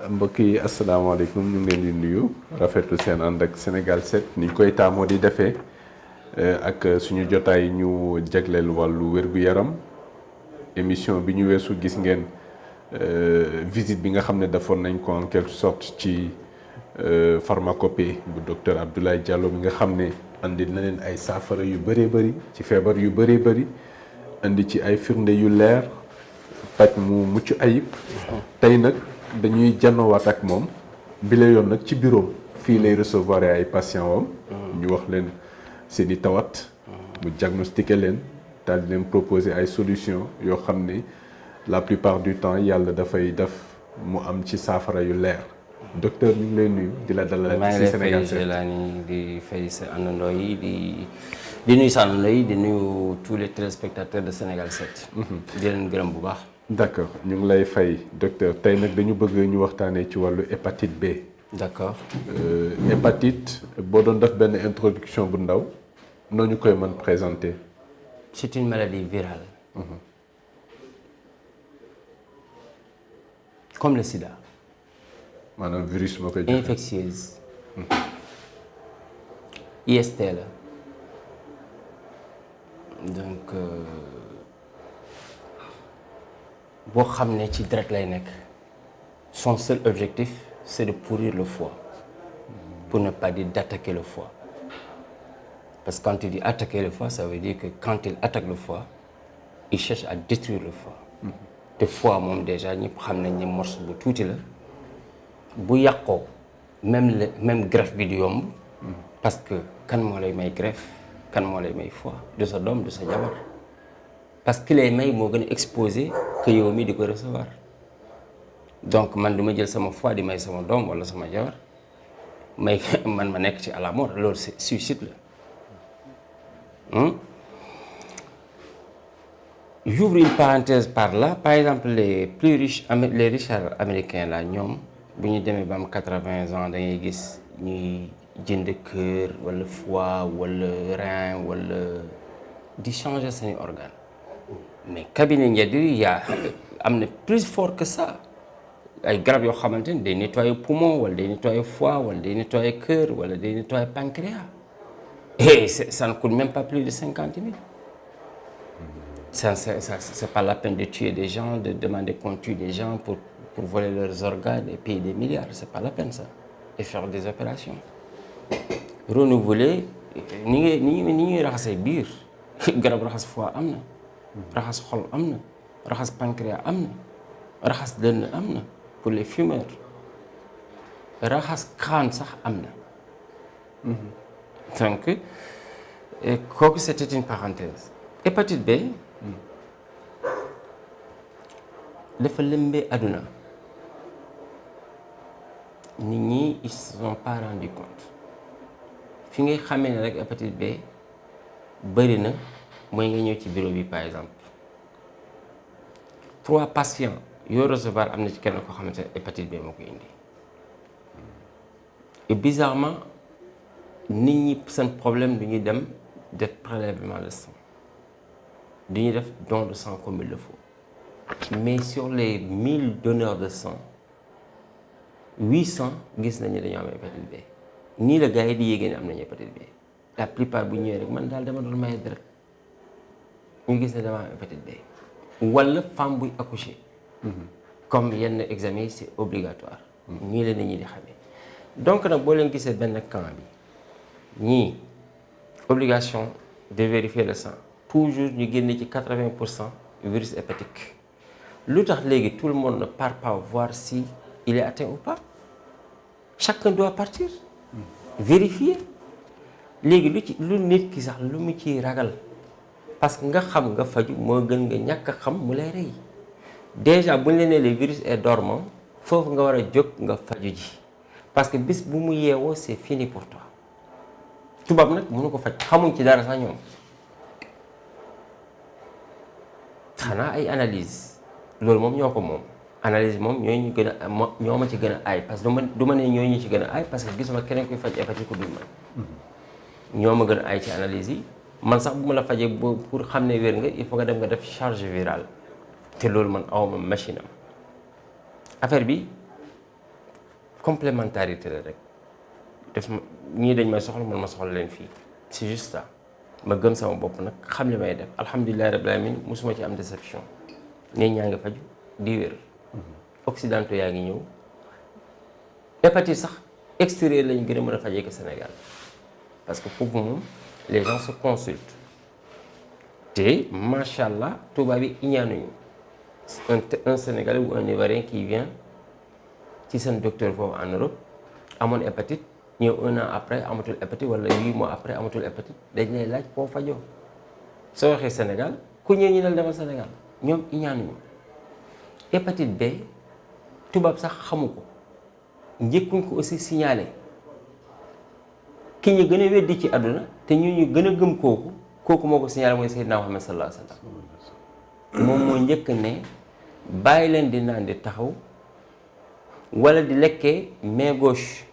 mbokk yi asalaamaaleykum ñu ngi leen di nuyu rafetlu seen ànd ak Sénégal 7 ni ñu koy taamoo di defee ak suñu jotaay ñu jagleel wàllu wér-gu-yaram émission bi ñu weesu gis ngeen visite bi nga xam ne defoon nañ ko en quelque sorte ci pharmacopée bu docteur Abdoulaye Diallo bi nga xam ne andi na leen ay saafara yu bëree bëri ci feebar yu bëree bëri indi ci ay firnde yu leer paj mu mucc ayib tey nag dañuy janowaat ak moom bi la yoon nag ci bureau fii lay recevoir ay patient wam ñu wax leen seeni tawat mu diagnostiqué leen daal di leen proposer ay solution yoo xam ne la plupart du temps yàlla dafay def mu am ci saafara yu leer docteur ñu ngi lay nuyu di la dalal ci Sénégal 7 maa di fay sa àndandoo yi di nuyu sa àndandoo yi di nuyu tous les téléspectateurs de Sénégal 7 di leen gërëm bu baax. d'accord ñu ngi lay fay docteur tey nag dañu bëgg ñu waxtaanee ci wàllu hépatite B. d'accord. Hépatite boo doon def benn introduction bu ndaw noo ñu koy mën présenter. c'est une maladie virale. comme le sida. maanaam virus moo koy joxe. infectieuse. IST la donc. boo xam ne ci deret lay nekk son seul objectif c'est de pourrir le foie pour ne pas dire d'attaquer le foie parce que quand il dit attaquer le foie ça veut dire que quand il attaque le foie il cherche à détruire le foie te foie moom déjà ñëpp xam nañ ne morceau bu tuuti la bu yàqoo même greffe bi du yomb parce que kan moo lay may greffe kan moo lay may foie du sa doom du sa jabar parce que lay may moo gën a exposé que yow mi di ko recevoir donc man du ma jël sama foie di may sama doom wala sama jabar may man ma nekk ci à la mort loolu c'est suicide la. J'ouvre une parenthèse par là par exemple les plus riches les richards américains là ñoom bu ñu demee ba am 80 ans da ngay gis ñuy jënd cœur wala foie wala rein wala di changer seeni organes. mais cabinet njëriñ yi am na plus fort que ça ay garab yoo xamante ni day nettoyer poumon wala day nettoyer foie wala day nettoyer cœur wala day nettoyer pancréas et ça ne coûte même pas plus de 50 000. Ça c'est pas la peine de tuer des gens de demander qu'on tue des gens pour voler leurs organes et payer des milliards c'est pas la peine ça et faire des opérations renouveler ni ñuy raxasee biir garab raxas foie am na. raxas xol am na raxas pancréas am na raxas dënn am na pour les fumeurs raxas crâne sax am na donc kooku c'était une parenthèse. hépatite B dafa lëmbee àdduna nit ñi ils se sont pas rendu compte fi ngay xamee ne rek hépatite B bëri na mooy nga ñëw ci bureau bi par exemple 3 patients yoo recevoir am na ci kenn koo xamante ne hépatite B moo koy indi et bizarrement nit ñi seen problème du ñuy dem def prélèvement de sang du ñuy def don de sang comme il le faut mais sur les 1000 donneurs de sang 800 gis nañu dañoo am hépatite B nii la gars yi di yéegee ne am nañu hépatite B la plupart bu ñëwee rek man daal dama doon maye deret ñu gis ne dama am hépatite B wala femme buy accoucher comme yenn examen yi c'est obligatoire ñii la nit ñi di xamee donc nag boo leen gisee benn camp bi ñii obligation de vérifier le sang toujours ñu génne ci 80% virus hépatique lu tax léegi tout le monde ne part pas voir si il est atteint ou pas chacun doit partir vérifier léegi lu nit ki sax lu mu ciy ragal parce que nga xam nga faju moo gën nga ñàkk a xam mu lay rey déjà bu ñu la nee le virus est dormant foofu nga war a jóg nga faju ji parce que bis bu mu yeewoo c'est fini pour toi tubaab nag mënu ko faj xamuñ ci dara sax ñoom xanaa ay analyse loolu moom ñoo ko moom analyse moom ñooy ñu gën a ñoo ma ci gën a aay parce que du ma ne ñooy ñu ci gën a aay parce que gisuma keneen kuy faj hépatite ku dul man ñoo ma gën a aay ci analyse yi man sax bu ma la fajee pour xam ne wér nga il faut nga dem nga def charge virale te loolu man awma machine am affaire bi complémentarité la rek def ñii dañ may soxla man ma soxla leen fii c'est juste ça ma gëm sama bopp nag xam li may def alhamdulilah rabbil alamin mosuma ci am déception nit ñaa ngi faju di wér occidentaux yaa ngi ñëw hépatite sax extérieur lañu gën a mën a fajee que Sénégal parce que foofu moom les gens se consultent te macha allah tubaab bi iñaanuñu un Sénégalais ou un Ivoirien qui vient ci seen docteur foofu en Europe amoon hépatite ñëw 1 an après amatul hépatite wala 8 mois après amatul hépatite dañ lay laaj foo fajoo soo waxee Sénégal ku ñëw ñu ne demal Sénégal ñoom iñaanuñu hépatite B tubaab sax xamu ko njëkkuñ ko aussi signalé ki ñu gën a weddi ci àdduna te ñu gën a gëm kooku moo ko signalé mooy Seydina Muhammad sallallahu alayhi wa sallam moom moo njëkk ne bàyyi leen di naan di taxaw wala di lekkee main gauche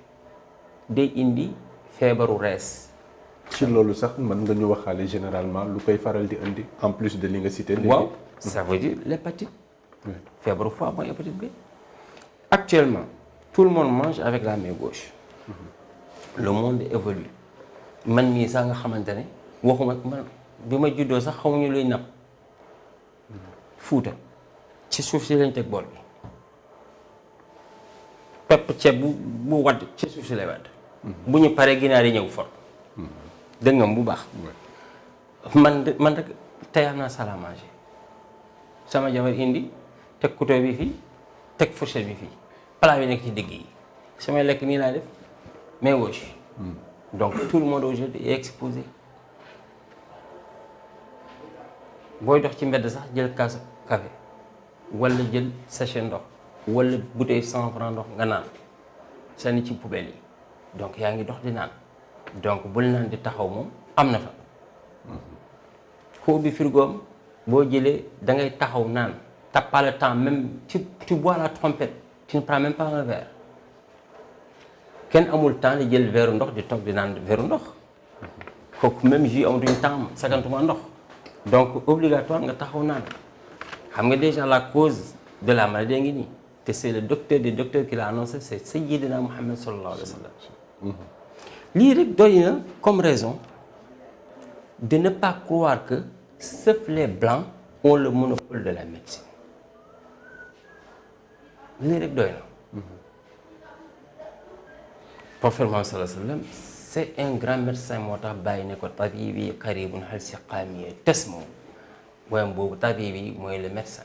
day indi feebaru rees. ci loolu sax mën nga ñu waxaale généralement lu koy faral di indi en plus de li nga cité. waaw ça veut dire l'hépatite. feebaru foie mooy hépatite B. actuellement tout le monde mange avec la main gauche. le monde évolue man mii sax nga xamante ne waxuma man bi ma juddoo sax xamuñu luy napp fuuta ci suuf si lañ teg bool bi pepp ceeb bu wadd ci suuf si lay wadd bu ñu paree ginaar yi ñëw for dégg nga bu baax man rek tey am naa salle à manger sama jabar indi teg couteau bi fii teg fourchette bi fii plat bi nekk ci digg yi samay lekk nii laa def main gauche donc tout le monde aujourd'hui est exposé booy dox ci mbedd sax jël kaasu café wala jël sachet ndox wala bouteille 100 francs ndox nga naan sànni ci poubelle yi donc yaa ngi dox di naan donc bul naan di taxaw moom am na fa ku ubbi frigoom boo jëlee da ngay taxaw naan t'as pas le temps même tu bois la trompette tu ne prends même pas un verre kenn amul temps di jël verre ndox di toog di naan verre ndox kooku même jus amatuñu temps sagantuma ndox donc obligatoire nga taxaw naan xam nga déjà la cause de la maladie ngi nii te c'est le docteur des docteurs qui l'a annoncé c'est Sayyidina Muhammad sallallahu alayhi wa sallam lii rek doy na comme raison de ne pas croire que seuls les blancs ont le monopole de la médecine lii rek doy na prophète Muhammad sallallahu alayhi wa sallam c'est un grand médecin moo tax bàyyi ne ko tabibi qaribun hal siqaami tasmu woyam boobu tabibi mooy le médecin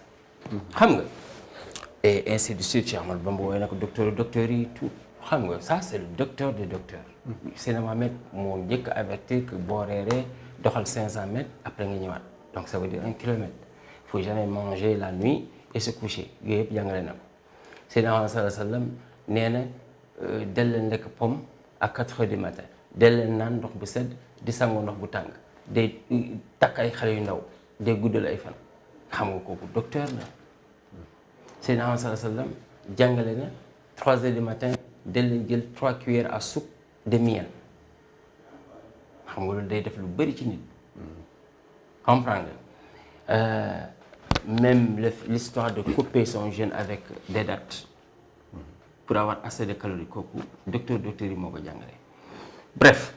xam nga et ainsi de suite Cheikh Ahmadou Bamba wooye na ko docteur yi tout xam nga ça c'est le docteur des docteurs Seydina Mohamed moo njëkk avertir que boo reeree doxal 500 mètres après nga ñëwaat donc ça veut dire 1 kilomètre il faut jamais manger la nuit et se coucher yooyu yëpp jàngale na ko Seydina Mohamed sallallahu alayhi wa sallam nee na del leen lekk pomme à 4 heures du matin del leen naan ndox bu sedd di sangoo ndox bu tàng day takk ay xale yu ndaw day guddal ay fan xam nga kooku docteur la Seydina Muhammad sallallahu alayhi wa sallam jàngale na 3 heures du matin del leen jël 3 cuillères à soupe de miel xam nga loolu day def lu bëri ci nit comprendre nga même l'histoire de couper son jeûne avec des dattes pour avoir assez de calories kooku docteur yi moo ko jàngale bref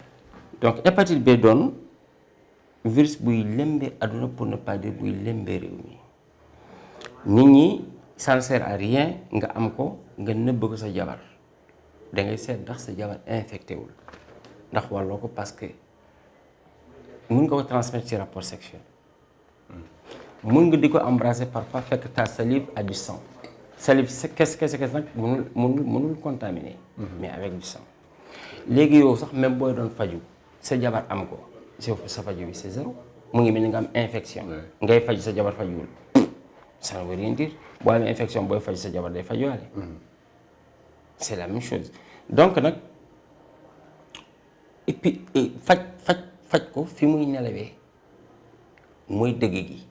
donc hépatite B doon virus buy lëmbee àdduna pour ne pas dire buy lëmbee réew mi nit ñi ça ne sert à rien nga am ko nga nëbb ko sa jabar da ngay seet ndax sa jabar infecté wul ndax wàlloo ko parce que mun nga ko transmettre ci rapport sexuel mun nga di ko embrasser parfois fekk ta salive a du sang salive kese nag mënul contaminer mais avec du sang léegi yow sax même booy doon faju sa jabar am ko sa faju bi c'est zéro mu ngi mel ni nga am infection ngay faju sa jabar fajuwul ça ne veut rien dire boo amee infection booy faju sa jabar day fajuwaale c'est la même chose donc nag et puis faj ko fi muy nelawee mooy dëgg gi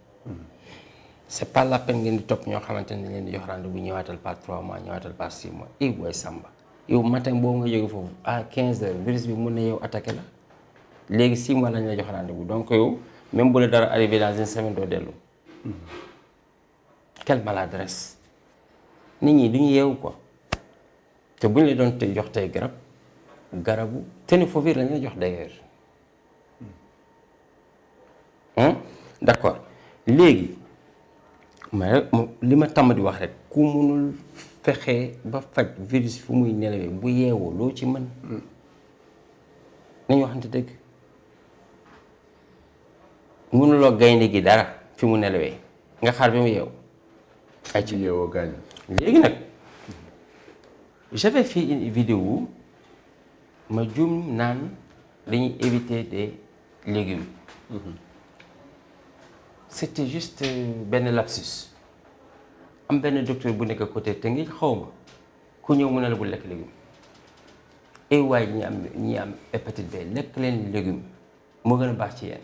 c'est pas la peine ngeen di topp ñoo xamante ne leen di jox rendez-vous ñëwaatal par 3 mois ñëwaatal par 6 mois booy samba yow matin boobu nga jóge foofu à 15 heures virus bi mun na yow attaqué la léegi 6 mois lañ la jox rendez-vous donc yow même bu la dara arrivé dans une semaine doo dellu quelle maladresse nit ñi duñu yeewu quoi te bu ñu la doon jox tey garabu tenofovir lañ la jox d'ailleurs d'accord léegi li ma tàmm di wax rek ku mënul fexe ba faj virus fu muy nelawee bu yeewoo loo ci mën nañu waxante dëgg mënuloo gaynde gi dara fi mu nelawee nga xaar bi mu yeewu ay ci yeewoo gaañ léegi nag j'avais fait une vidéo ma jum naan dañuy éviter des légumes c'était juste benn lapsus am benn docteur bu nekk côté te ngi xaw ma ku ñëw mu ne la bu lekk légume ay waay ñi am hépatite B lekk leen légume moo gën a baax ci yéen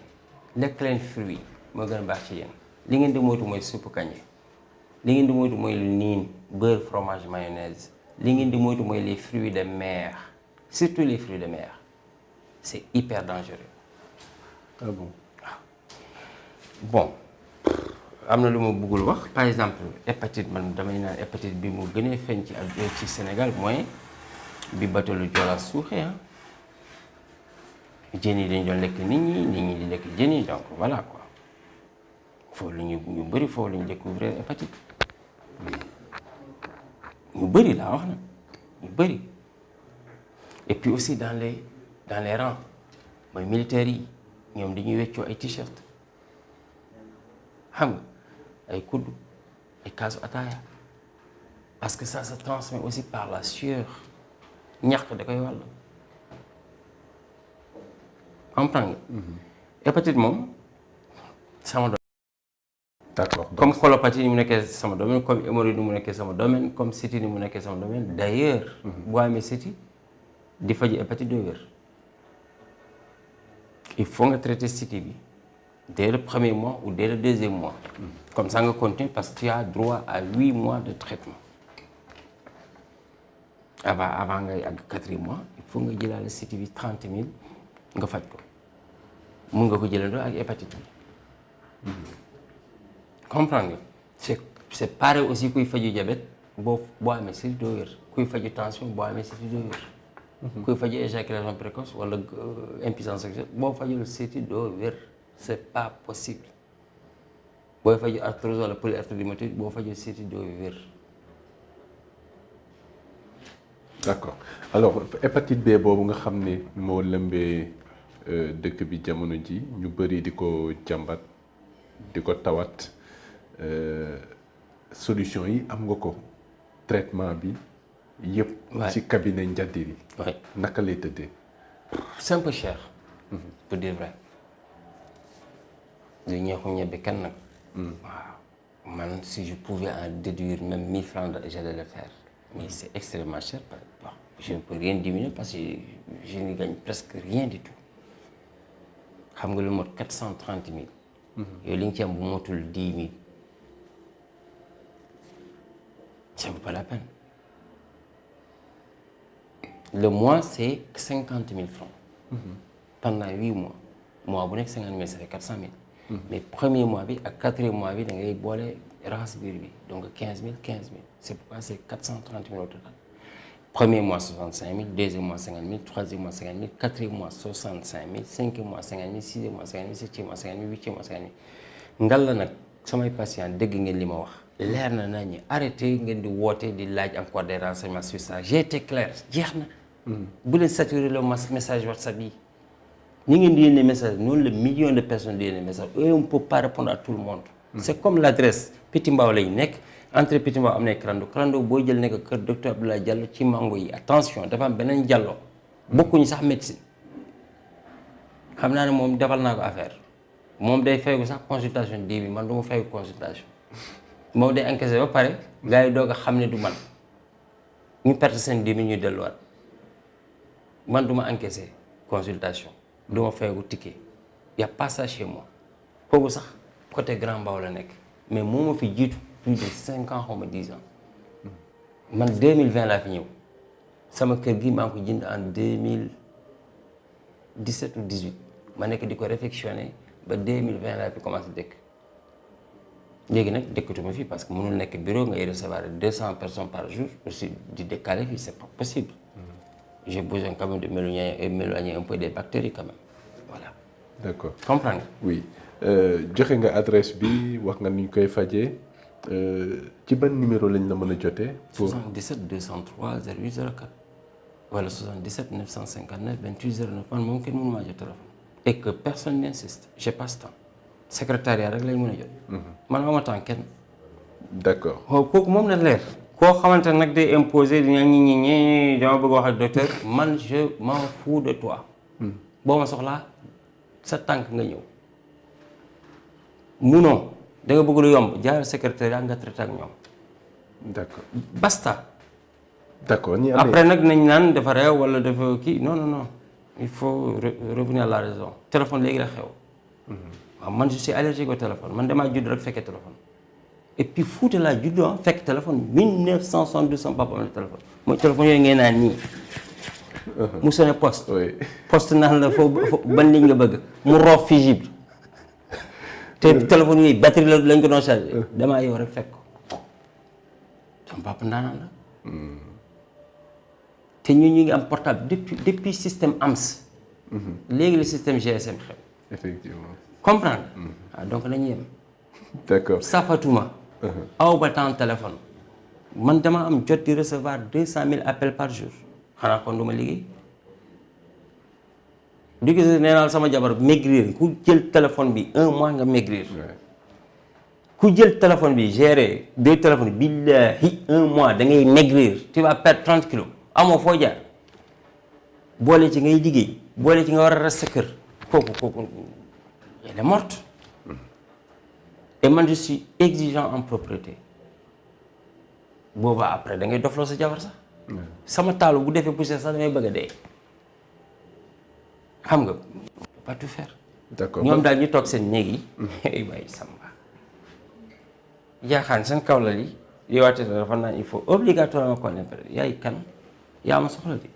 lekk leen fruit moo gën a baax ci yéen li ngeen di moytu mooy suppu kànja li ngeen di moytu mooy lu niin beurre fromage mayonnaise li ngeen di moytu mooy les fruits de mer surtout les fruits de mer c'est hyper dangereux. Ah bon? Bon am na lu ma bëggul wax par exemple hépatite man damay naan hépatite bi mu gënee feeñ ci Sénégal mooy bi bateau lu Joola suuxee jën yi dañ doon lekk nit ñi di lekk jën yi donc voilà quoi foofu la ñu bëri foofu la ñu découvrir hépatite ñu bëri laa wax na ñu bëri et puis aussi dans les rangs mooy militaires yi ñoom dañuy weccoo ay t-shirt xam nga ay kudd ay kaasu ataaya parce que ça se transmet aussi par la sueur ñàkk da koy wàll comprendre nga hépatite moom sama domaine d'accord comme colopathie ni mu nekkee sama domaine comme hémorroïde ni mu nekkee sama domaine comme cystite ni mu nekkee sama domaine d'ailleurs boo amee cystite di faju hépatite doo wér il faut nga traiter cystite bi dès le premier mois ou dès le deuxième mois. Comme ça, on continue parce que tu as droit à 8 mois de traitement. Avant le 4e mois, il faut que tu aies le CTV 30 000, tu fais quoi. Tu peux faire l'hépatite. Comprends? C'est pareil aussi qu'il fait du diabète, si tu fais du tension, si tu fais une éjaculation précoce ou impuissance sexuelle, tu fais le CTV. C'est pas possible. Si tu fais arthrose ou polyarthrite rhumatoïde, si tu fais le CTV. D'accord. Alors, hépatite B, boobu nga xam ne moo lëmbee dëkk bi jamono ji ñu bëri di ko jàmbat di ko tawat solution yi am nga ko traitement bi yëpp. ci cabinet Njadiri. oui naka lay tëddee. c'est un peu cher. pour dire vrai. du ñeexu ñebe kenn nag. waaw man si je pouvais en déduire même 1000 francs j'allais le faire mais c'est extrêmement cher. Bon, je ne peux rien diminuer parce que je ne gagne presque rien du tout. xam nga lu mot 430 000. yow li nga ci am bu motul 10 000. ça vaut pas la peine. Le mois c'est 50 000 francs. Pendant 8 mois. Mois bu nekk 50 000 ça fait 400 000. Mais premier mois bi ak 4e mois bi da ngay boole raxas biir bi donc 15 000 15 000 c'est pourquoi c'est 430 000 au total. Premier mois 65 000, deuxième mois 50 000, troisième mois 50 000, quatrième mois 65 000, cinquième mois 50 000, sixième mois 50 000, septième mois 50 000, huitième mois 50 000. ngal la nag samay patient dégg ngeen li ma wax leer na nañu arrêté ngeen di woote di laaj encore des renseignements sur ça j'ai été clair jeex na. bu leen saturer le message WhatsApp yi. ñi ngeen di yónnee message noonu la millions de personnes di yónnee message et on ne peut pas répondre à tout le monde. C'est comme l'adresse Petit Mbao lañ nekk entre Petit Mbao am na Clando boo jël nekk kër docteur Abdoulaye Diallo ci mango yi attention dafa am beneen Diallo bokkuñu sax médecine xam naa ne moom defal naa ko affaire moom day fay ko sax consultation 10 000 man du ma fay consultation moom day encaissé ba pare gars yi doog a xam ne du man ñu perte seen 10 000 ñu delluwaat man du ma encaissé consultation. du ma fayagu ticket y a pas ça chez moi kooku sax côté Grand Mbao la nekk mais moo ma fi jiitu plus de 5 ans xaw ma 10 ans man 2020 laa fi ñëw sama kër gi maa ngi ko jënd en 2017 ou 18 ma nekk di ko réfectionner ba 2020 laa fi commencé dëkk léegi nag dëkkatuma fii parce que mënul nekk bureau ngay recevoir 200 personnes par jour aussi di décaler fii c'est pas possible. J'ai besoin quand même de m'éloigner un peu des bactéries quand même voilà. D'accord. Comprendre nga. oui joxe nga adresse bi wax nga ni ñu koy fajee ci ban numéro lañ la mën a jotee. 77 203 08 04 wala 77 959 28 09 man moom kenn mënu maa jot téléphone. Et que personne n'insiste j'ai pas ce temps secrétariat rek lañ mën a jot. man amoo temps kenn. D'accord. kooku moom na leer. koo xamante ne nag day imposer dina ñi dama bëgg wax ak docteur man je m'en fous de toi. boo ma soxlaa sa tànk nga ñëw. munoo da nga bëgg lu yomb jaar secrétariat nga traité ak ñoom. D'accord. basta. D'accord ñi après nag nañ naan dafa réew wala dafa kii non non non il faut revenir à la raison téléphone léegi la xew. waaw man je suis allergique au téléphone man damaa judd rek fekkee téléphone. et puis Fuuta laa juddoo fekk téléphone 1962 sama papa am na téléphone mooy téléphone yooyu ngeen naan nii. mu sonné poste. oui poste naan la foofu ban ligne nga bëgg mu roof fusible. te téléphone yooyu batterie la lañ ko doon chargé. damaa yow rek fekk ko sama papa ndaanaan la. te ñu ngi am portable depuis système AMS. léegi le système GSM xew. effectivement. comprendre waaw donc nañu yem. D'accord. safatuma aw ba temps téléphone man dama am jot di recevoir 200 000 appels par jour xanaa kon du ma liggéey du gis nee naa sama jabar maigrir ku jël téléphone bi 1 mois nga maigrir ku jël téléphone bi gérer 2 téléphones billahi 1 mois da ngay maigrir tu vas perdre 30 kilos amoo foo jaar boole ci ngay liggéey boole ci nga war a rester kër kooku elle est morte. Et man je suis exigeant en propreté booba après da ngay dofloo sa jabar sax sama taalu bu defee poussière sax damay bëgg a dee xam nga pas tout faire. D'accord ñoom daal ñu toog seen néeg yi. ay waay samba jaaxaan seen kaw la li yow waate dafa naan il faut obligatoirement qu'on appelle yaay kan yaa ma soxla di.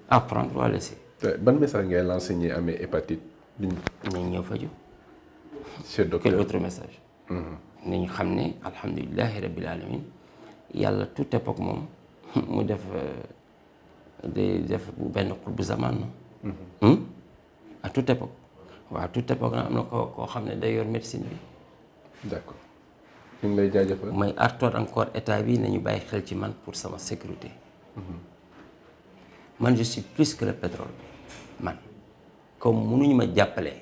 apprendre ou à laisser. ban message ngay lancé ñi amee hépatite. nañ ñëw faju. Chez docteur. Quel autre message. nañu xam ne alhamdulilahi rabbil alamin yàlla toute époque moom mu def day def benn xutbu zaman non. à toute époque waaw toute époque nag am na koo xam ne day yor médecine bi. D'accord ñu ngi lay jaajëfal. may artoot encore état bi nañu bàyyi xel ci man pour sama sécurité. man je suis plus que le pétrole man comme mënuñu ma jàppale.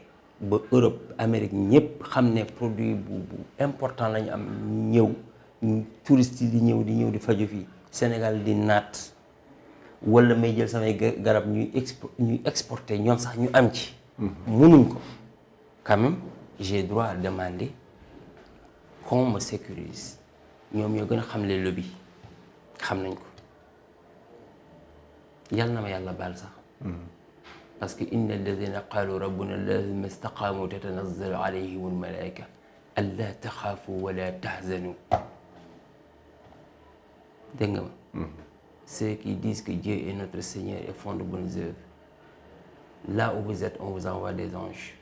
ba Europe Amérique ñëpp xam ne produit bu important la ñu am ñëw touristes yi di ñëw di faju fii Sénégal di naat wala may jël samay garab ñuy exporter ñoom sax ñu am ci. mënuñ ko quand même j'ai droit à demander qu'on me sécurise ñoom ñoo gën a xam les lobbies xam nañ ko yàlla na ma yàlla baal sax. parce que inna alladina qaalu rabbuna allah thumma istaqaamu tatanazzalu alayhim almalaika alla taxaafu wala tahzanu dégg nga ma. ceux qui disent que Dieu est notre Seigneur et font de bonnes œuvres là où vous êtes on vous envoie des anges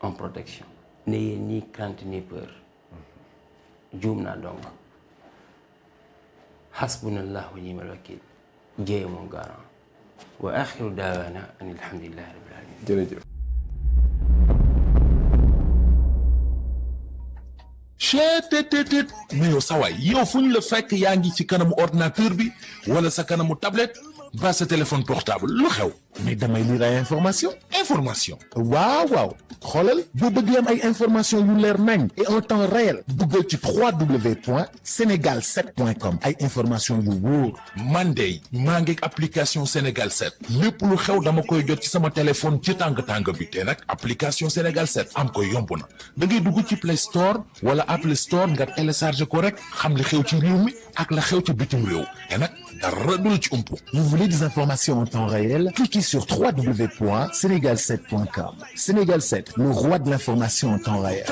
en protection. n'ayez ni crainte ni peur. juum naa donc hasbunallahu wa ni'mal wakil Dieu est mon garant. wa axiru daawaana an alhamdulillahi rabbil alamin. jërëjëf. cheetetetet mais yow sa waay yow fu ñu la fekk yaa ngi ci kanamu ordinateur bi wala sa kanamu tablette ba sa téléphone portable lu xew mais damay lire ay information waaw xoolal boo bëgg am ay information yu leer nañ et en temps réel duggal ci www.senegal7.com ay information yu wóor man de maa ngi application Sénégal 7 lépp lu xew dama koy jot ci sama téléphone ci tàng bi te nag application Sénégal 7 am ko yomb na da ngay dugg ci Play Store wala Apple Store nga télécharge ko rek xam li xew ci réew mi ak la xew ci bitim réew te nag dara du la ci umpu. Vous voulez des informations en temps réel? Cliquez sur www.senegal7.com. Sénégal 7, le roi de l'information en temps réel.